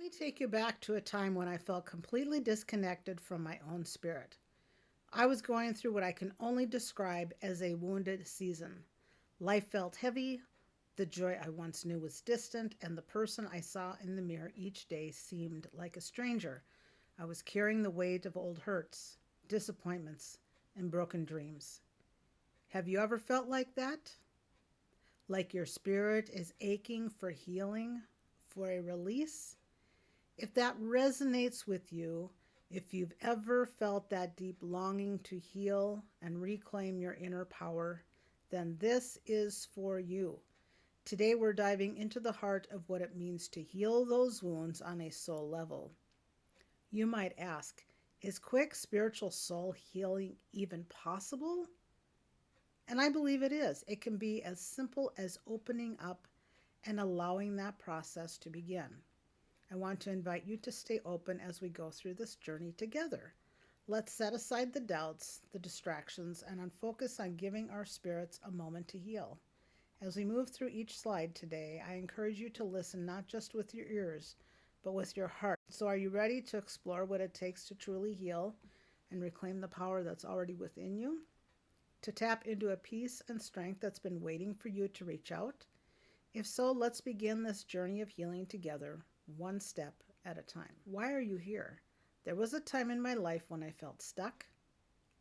Let me take you back to a time when I felt completely disconnected from my own spirit. I was going through what I can only describe as a wounded season. Life felt heavy, the joy I once knew was distant, and the person I saw in the mirror each day seemed like a stranger. I was carrying the weight of old hurts, disappointments, and broken dreams. Have you ever felt like that? Like your spirit is aching for healing, for a release? If that resonates with you, if you've ever felt that deep longing to heal and reclaim your inner power, then this is for you. Today we're diving into the heart of what it means to heal those wounds on a soul level. You might ask, is quick spiritual soul healing even possible? And I believe it is. It can be as simple as opening up and allowing that process to begin. I want to invite you to stay open as we go through this journey together. Let's set aside the doubts, the distractions, and focus on giving our spirits a moment to heal. As we move through each slide today, I encourage you to listen not just with your ears, but with your heart. So are you ready to explore what it takes to truly heal and reclaim the power that's already within you? To tap into a peace and strength that's been waiting for you to reach out? If so, let's begin this journey of healing together, one step at a time. Why are you here? There was a time in my life when I felt stuck,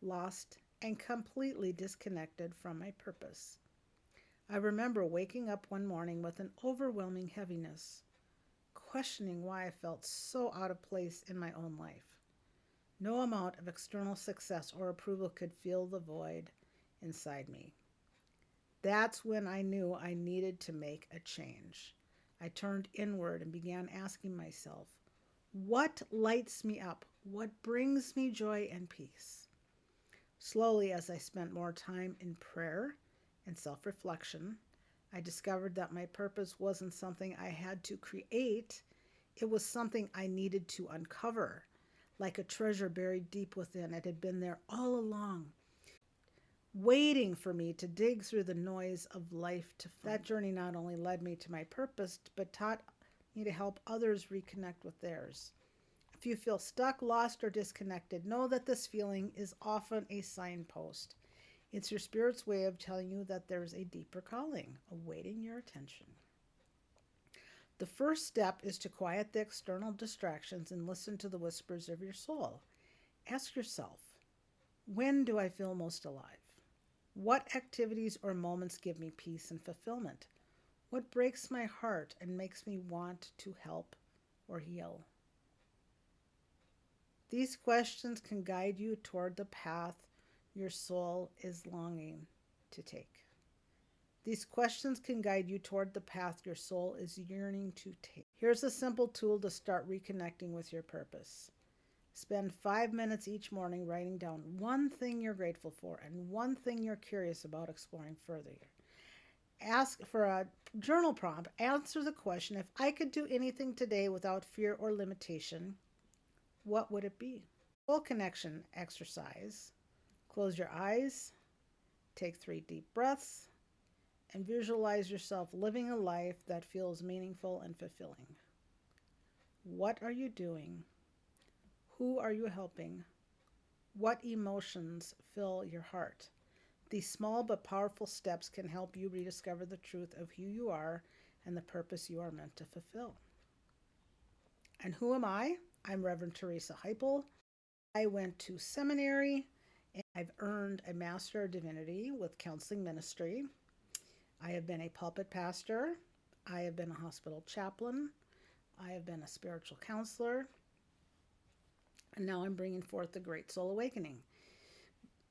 lost, and completely disconnected from my purpose. I remember waking up one morning with an overwhelming heaviness, questioning why I felt so out of place in my own life. No amount of external success or approval could fill the void inside me. That's when I knew I needed to make a change. I turned inward and began asking myself, what lights me up? What brings me joy and peace? Slowly, as I spent more time in prayer and self-reflection, I discovered that my purpose wasn't something I had to create. It was something I needed to uncover. Like a treasure buried deep within, it had been there all along, waiting for me to dig through the noise of life to find. That journey not only led me to my purpose, but taught me to help others reconnect with theirs. If you feel stuck, lost, or disconnected, know that this feeling is often a signpost. It's your spirit's way of telling you that there's a deeper calling awaiting your attention. The first step is to quiet the external distractions and listen to the whispers of your soul. Ask yourself, when do I feel most alive? What activities or moments give me peace and fulfillment? What breaks my heart and makes me want to help or heal? These questions can guide you toward the path your soul is longing to take. These questions can guide you toward the path your soul is yearning to take. Here's a simple tool to start reconnecting with your purpose. Spend 5 minutes each morning writing down one thing you're grateful for and one thing you're curious about exploring further. Ask for a journal prompt. Answer the question, if I could do anything today without fear or limitation, what would it be? Full connection exercise. Close your eyes, take 3 deep breaths, and visualize yourself living a life that feels meaningful and fulfilling. What are you doing? Who are you helping? What emotions fill your heart? These small but powerful steps can help you rediscover the truth of who you are and the purpose you are meant to fulfill. And who am I? I'm Reverend Teresa Heupel. I went to seminary and I've earned a Master of Divinity with counseling ministry. I have been a pulpit pastor. I have been a hospital chaplain. I have been a spiritual counselor. And now I'm bringing forth the Great Soul Awakening.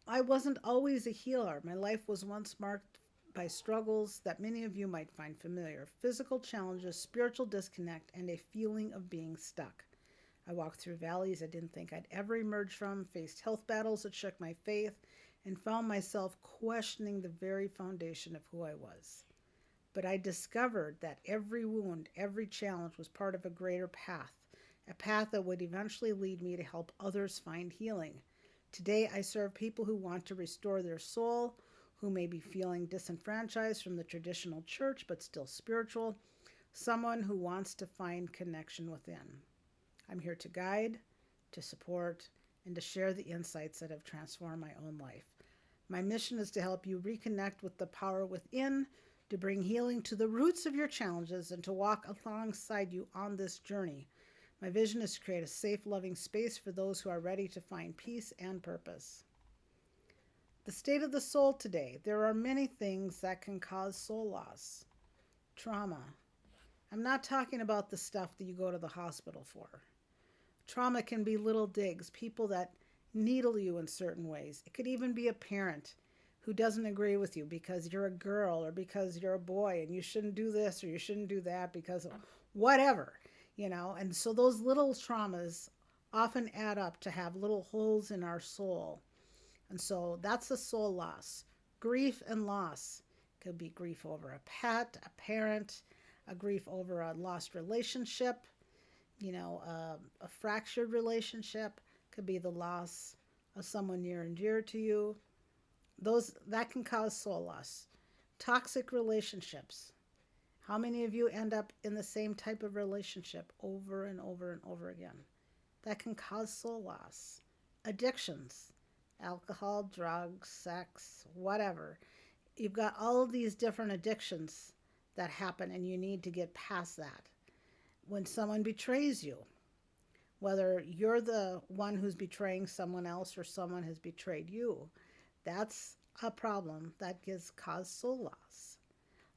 I wasn't always a healer. My life was once marked by struggles that many of you might find familiar. Physical challenges, spiritual disconnect, and a feeling of being stuck. I walked through valleys I didn't think I'd ever emerge from, faced health battles that shook my faith, and found myself questioning the very foundation of who I was. But I discovered that every wound, every challenge was part of a greater path, a path that would eventually lead me to help others find healing. Today, I serve people who want to restore their soul, who may be feeling disenfranchised from the traditional church but still spiritual, someone who wants to find connection within. I'm here to guide, to support, and to share the insights that have transformed my own life. My mission is to help you reconnect with the power within, to bring healing to the roots of your challenges, and to walk alongside you on this journey. My vision is to create a safe, loving space for those who are ready to find peace and purpose. The state of the soul today. There are many things that can cause soul loss. Trauma. I'm not talking about the stuff that you go to the hospital for. Trauma can be little digs, people that needle you in certain ways. It could even be a parent who doesn't agree with you because you're a girl or because you're a boy and you shouldn't do this or you shouldn't do that because of whatever, And so those little traumas often add up to have little holes in our soul. And so that's a soul loss. Grief and loss could be grief over a pet, a parent, a grief over a lost relationship, a fractured relationship, could be the loss of someone near and dear to you. That can cause soul loss. Toxic relationships. How many of you end up in the same type of relationship over and over and over again? That can cause soul loss. Addictions. Alcohol, drugs, sex, whatever. You've got all of these different addictions that happen and you need to get past that. When someone betrays you, whether you're the one who's betraying someone else or someone has betrayed you, that's a problem that can cause soul loss.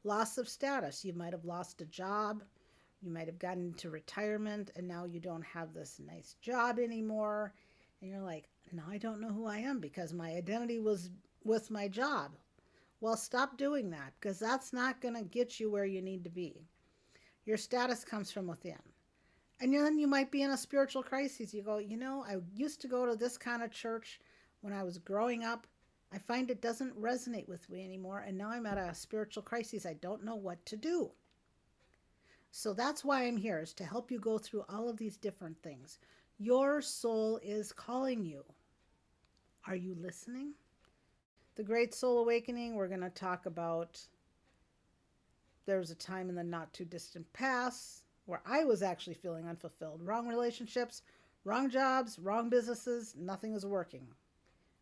Loss of status. You might have lost a job. You might have gotten into retirement and now you don't have this nice job anymore. And you're like, now I don't know who I am because my identity was with my job. Well, stop doing that because that's not going to get you where you need to be. Your status comes from within. And then you might be in a spiritual crisis. You go, I used to go to this kind of church when I was growing up. I find it doesn't resonate with me anymore. And now I'm at a spiritual crisis. I don't know what to do. So that's why I'm here, is to help you go through all of these different things. Your soul is calling you. Are you listening? The Great Soul Awakening, we're going to talk about there was a time in the not too distant past where I was actually feeling unfulfilled. Wrong relationships, wrong jobs, wrong businesses, nothing was working.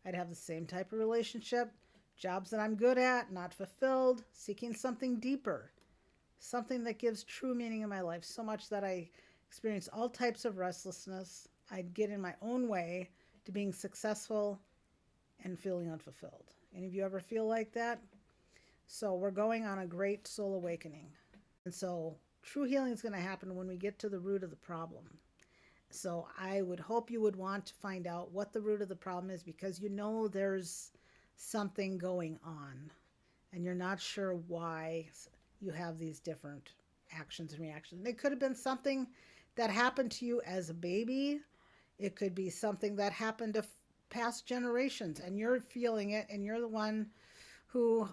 I'd have the same type of relationship, jobs that I'm good at, not fulfilled, seeking something deeper, something that gives true meaning in my life, so much that I experienced all types of restlessness. I'd get in my own way to being successful and feeling unfulfilled. Any of you ever feel like that? So we're going on a great soul awakening. And so true healing is going to happen when we get to the root of the problem. So I would hope you would want to find out what the root of the problem is, because there's something going on and you're not sure why you have these different actions and reactions. It could have been something that happened to you as a baby. It could be something that happened to past generations and you're feeling it and you're the one who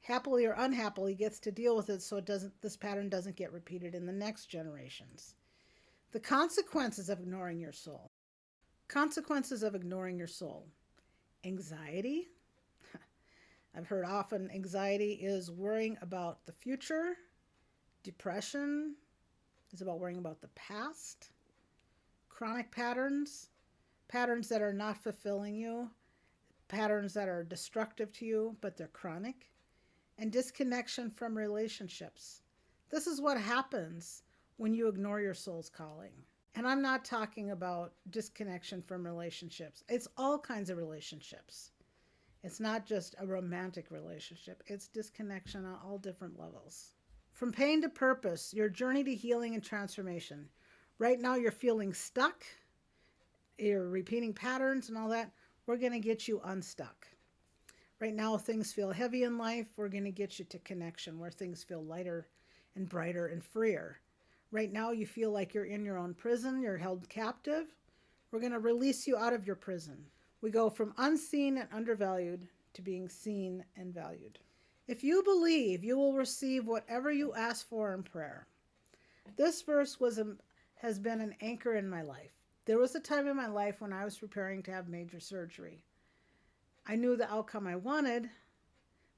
happily or unhappily gets to deal with it, so this pattern doesn't get repeated in the next generations. The consequences of ignoring your soul. Consequences of ignoring your soul. Anxiety. I've heard often anxiety is worrying about the future. Depression is about worrying about the past. Chronic patterns. Patterns that are not fulfilling you. Patterns that are destructive to you, but they're chronic. And disconnection from relationships. This is what happens when you ignore your soul's calling. And I'm not talking about disconnection from relationships. It's all kinds of relationships. It's not just a romantic relationship. It's disconnection on all different levels. From pain to purpose, your journey to healing and transformation. Right now you're feeling stuck. You're repeating patterns and all that. We're going to get you unstuck. Right now things feel heavy in life. We're going to get you to connection where things feel lighter and brighter and freer. Right now you feel like you're in your own prison. You're held captive. We're going to release you out of your prison. We go from unseen and undervalued to being seen and valued. If you believe, you will receive whatever you ask for in prayer. This verse has been an anchor in my life. There was a time in my life when I was preparing to have major surgery. I knew the outcome I wanted,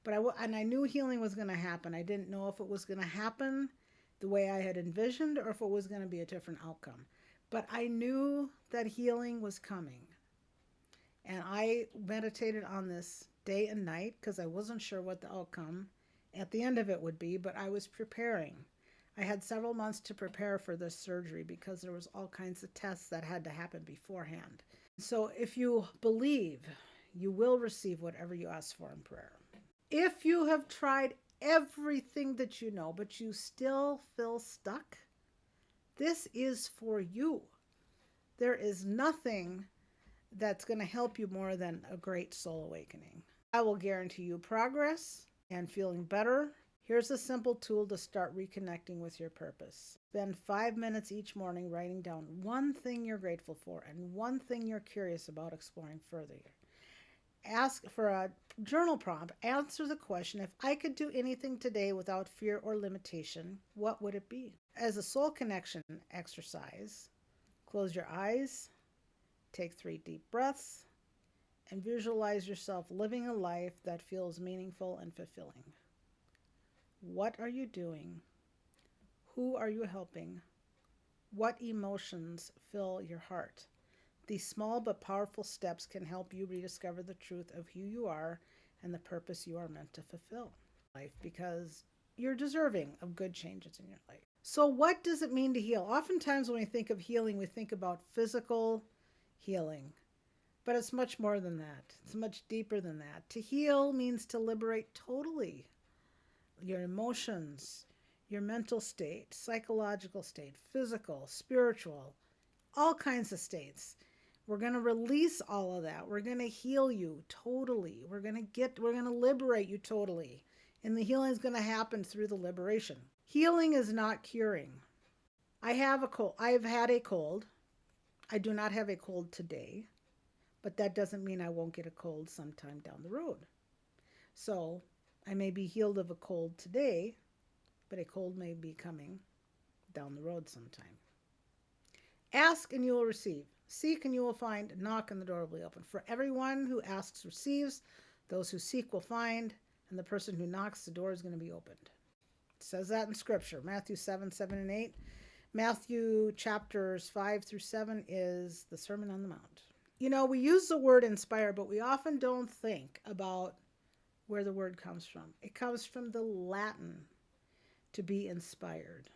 and I knew healing was going to happen. I didn't know if it was going to happen the way I had envisioned or if it was going to be a different outcome. But I knew that healing was coming. And I meditated on this day and night because I wasn't sure what the outcome at the end of it would be, but I was preparing. I had several months to prepare for this surgery because there was all kinds of tests that had to happen beforehand. So if you believe, you will receive whatever you ask for in prayer. If you have tried everything that you know, but you still feel stuck, this is for you. There is nothing that's going to help you more than a great soul awakening. I will guarantee you progress and feeling better. Here's a simple tool to start reconnecting with your purpose. Spend 5 minutes each morning writing down one thing you're grateful for and one thing you're curious about exploring further. Ask for a journal prompt. Answer the question, if I could do anything today without fear or limitation, what would it be? As a soul connection exercise, close your eyes, take 3 deep breaths, and visualize yourself living a life that feels meaningful and fulfilling. What are you doing? Who are you helping? What emotions fill your heart? These small but powerful steps can help you rediscover the truth of who you are and the purpose you are meant to fulfill in life, because you're deserving of good changes in your life. So what does it mean to heal? Oftentimes when we think of healing, we think about physical healing, but it's much more than that. It's much deeper than that. To heal means to liberate totally your emotions, your mental state, psychological state, physical, spiritual, all kinds of states. We're going to release all of that. We're going to heal you totally. We're going to liberate you totally. And the healing is going to happen through the liberation. Healing is not curing. I have a cold. I've had a cold. I do not have a cold today, but that doesn't mean I won't get a cold sometime down the road. So I may be healed of a cold today, but a cold may be coming down the road sometime. Ask and you will receive. Seek and you will find. Knock and the door will be open. For everyone who asks receives. Those who seek will find. And the person who knocks, the door is going to be opened. It says that in Scripture. Matthew 7 and 8. Matthew chapters 5 through 7 is the Sermon on the Mount. You know, we use the word inspire, but we often don't think about where the word comes from. It comes from the Latin, to be inspired,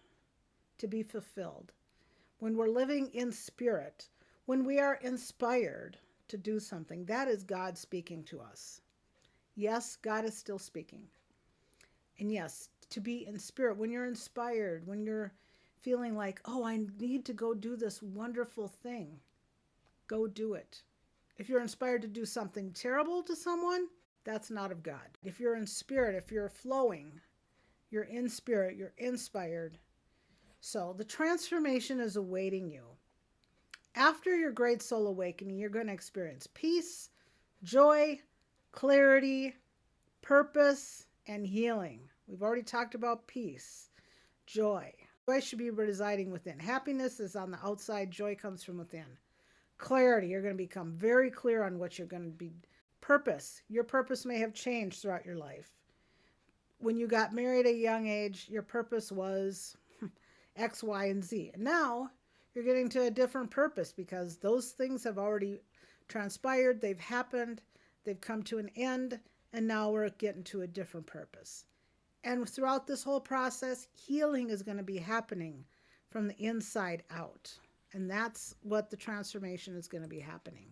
to be fulfilled. When we're living in spirit, when we are inspired to do something, that is God speaking to us. Yes, God is still speaking. And yes, to be in spirit, when you're inspired, when you're feeling like, oh, I need to go do this wonderful thing, go do it. If you're inspired to do something terrible to someone, that's not of God. If you're in spirit, if you're flowing, you're in spirit, you're inspired. So the transformation is awaiting you. After your great soul awakening, you're going to experience peace, joy, clarity, purpose, and healing. We've already talked about peace, joy. Joy should be residing within. Happiness is on the outside. Joy comes from within. Clarity, you're going to become very clear on what you're going to be. Purpose, your purpose may have changed throughout your life. When you got married at a young age, your purpose was X, Y, and Z. And now you're getting to a different purpose because those things have already transpired, they've happened, they've come to an end, and now we're getting to a different purpose. And throughout this whole process, healing is going to be happening from the inside out. And that's what the transformation is going to be happening.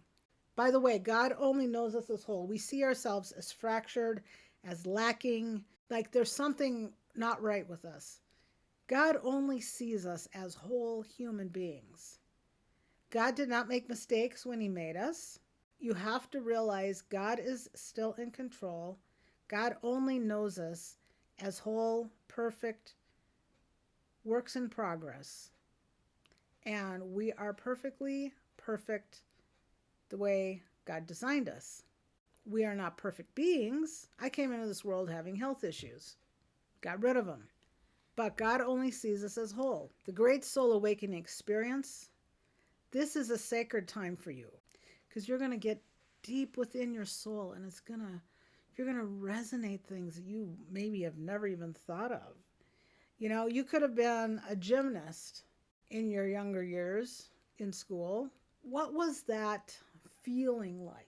By the way, God only knows us as whole. We see ourselves as fractured, as lacking, like there's something not right with us. God only sees us as whole human beings. God did not make mistakes when he made us. You have to realize God is still in control. God only knows us as whole, perfect, works in progress. And we are perfectly perfect the way God designed us. We are not perfect beings. I came into this world having health issues. Got rid of them. But God only sees us as whole. The Great Soul Awakening experience, this is a sacred time for you because you're going to get deep within your soul and you're going to resonate things that you maybe have never even thought of. You could have been a gymnast in your younger years in school. What was that feeling like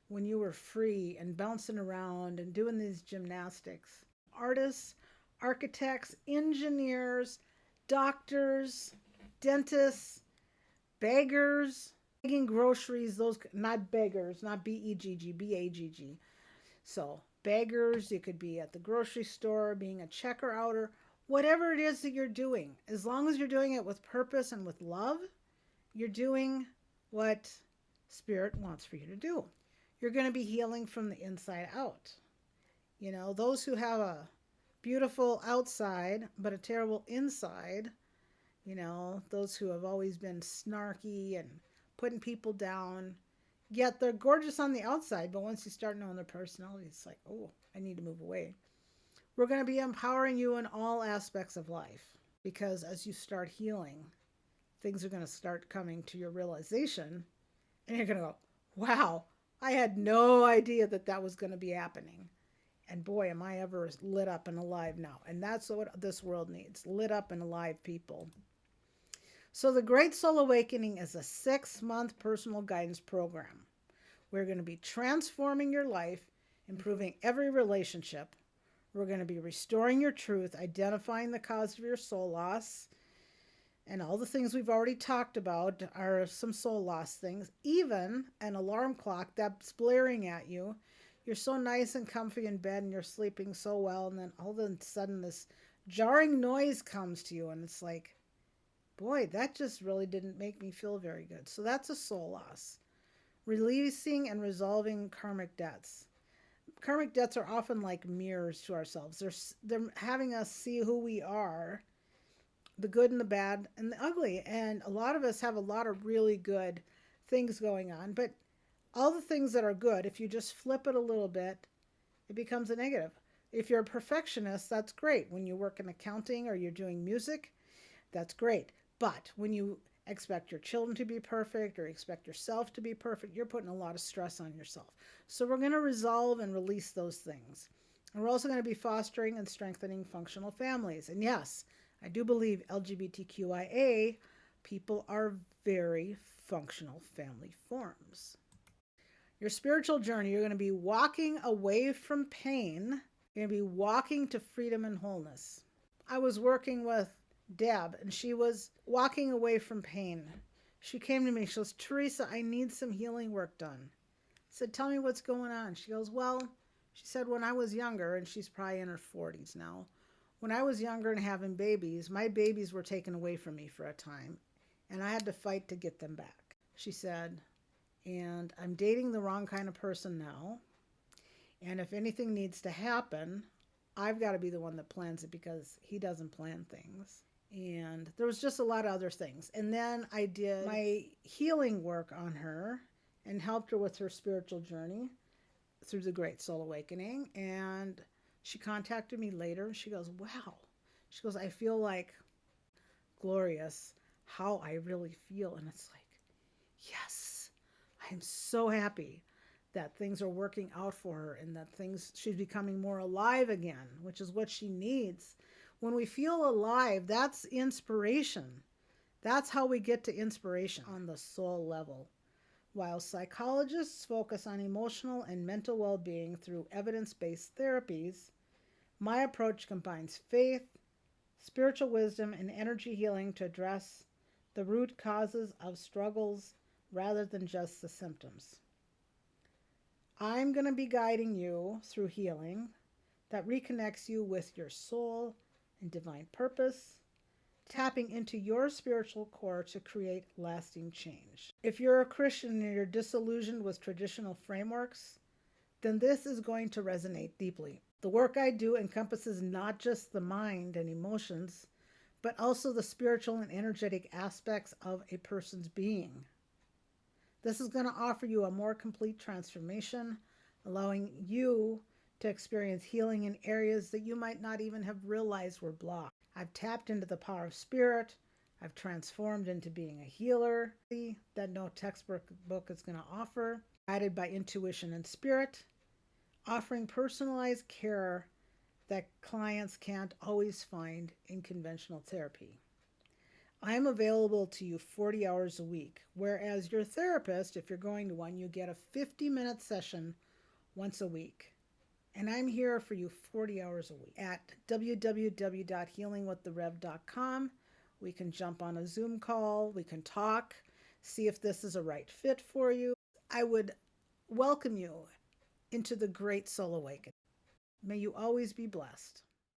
when you were free and bouncing around and doing these gymnastics? Artists, architects, engineers, doctors, dentists, beggars, begging groceries, those not beggars, not BEGG, BAGG. So, beggars, you could be at the grocery store, being a checker outer, whatever it is that you're doing, as long as you're doing it with purpose and with love, you're doing what Spirit wants for you to do. You're going to be healing from the inside out. Those who have a beautiful outside but a terrible inside, those who have always been snarky and putting people down, yet they're gorgeous on the outside, but once you start knowing their personality, it's like, oh, I need to move away. We're going to be empowering you in all aspects of life because as you start healing, things are going to start coming to your realization, and you're going to go, wow, I had no idea that that was going to be happening. And boy, am I ever lit up and alive now. And that's what this world needs, lit up and alive people. So the Great Soul Awakening is a 6-month personal guidance program. We're going to be transforming your life, improving every relationship. We're going to be restoring your truth, identifying the cause of your soul loss. And all the things we've already talked about are some soul loss things. Even an alarm clock that's blaring at you. You're so nice and comfy in bed and you're sleeping so well. And then all of a sudden this jarring noise comes to you. And it's like, boy, that just really didn't make me feel very good. So that's a soul loss. Releasing and resolving karmic debts. Karmic debts are often like mirrors to ourselves. They're having us see who we are, the good and the bad and the ugly. And a lot of us have a lot of really good things going on. But all the things that are good, if you just flip it a little bit, it becomes a negative. If you're a perfectionist, that's great. When you work in accounting or you're doing music, that's great. But when you expect your children to be perfect or expect yourself to be perfect, you're putting a lot of stress on yourself. So we're going to resolve and release those things. And we're also going to be fostering and strengthening functional families. And yes, I do believe LGBTQIA people are very functional family forms. Your spiritual journey, you're going to be walking away from pain. You're going to be walking to freedom and wholeness. I was working with Deb, and she was walking away from pain. She came to me. She goes, Teresa, I need some healing work done. I said, tell me what's going on. She goes, well, she said, when I was younger, and she's probably in her 40s now, when I was younger and having babies, my babies were taken away from me for a time, and I had to fight to get them back. She said, and I'm dating the wrong kind of person now, and if anything needs to happen, I've got to be the one that plans it because he doesn't plan things. And there was just a lot of other things. And then I did my healing work on her and helped her with her spiritual journey through the Great Soul Awakening. And she contacted me later and she goes, wow. She goes, I feel like glorious how I really feel. And it's like, yes, I'm so happy that things are working out for her and that she's becoming more alive again, which is what she needs. When we feel alive, that's inspiration. That's how we get to inspiration on the soul level. While psychologists focus on emotional and mental well-being through evidence-based therapies, my approach combines faith, spiritual wisdom, and energy healing to address the root causes of struggles rather than just the symptoms. I'm going to be guiding you through healing that reconnects you with your soul and divine purpose, tapping into your spiritual core to create lasting change. If you're a Christian and you're disillusioned with traditional frameworks, then this is going to resonate deeply. The work I do encompasses not just the mind and emotions, but also the spiritual and energetic aspects of a person's being. This is going to offer you a more complete transformation, allowing you to experience healing in areas that you might not even have realized were blocked. I've tapped into the power of spirit. I've transformed into being a healer that no textbook is going to offer, guided by intuition and spirit, offering personalized care that clients can't always find in conventional therapy. I am available to you 40 hours a week, whereas your therapist, if you're going to one, you get a 50-minute session once a week. And I'm here for you 40 hours a week at www.healingwiththerev.com. We can jump on a Zoom call, we can talk, see if this is a right fit for you. I would welcome you into the great soul awakening. May you always be blessed.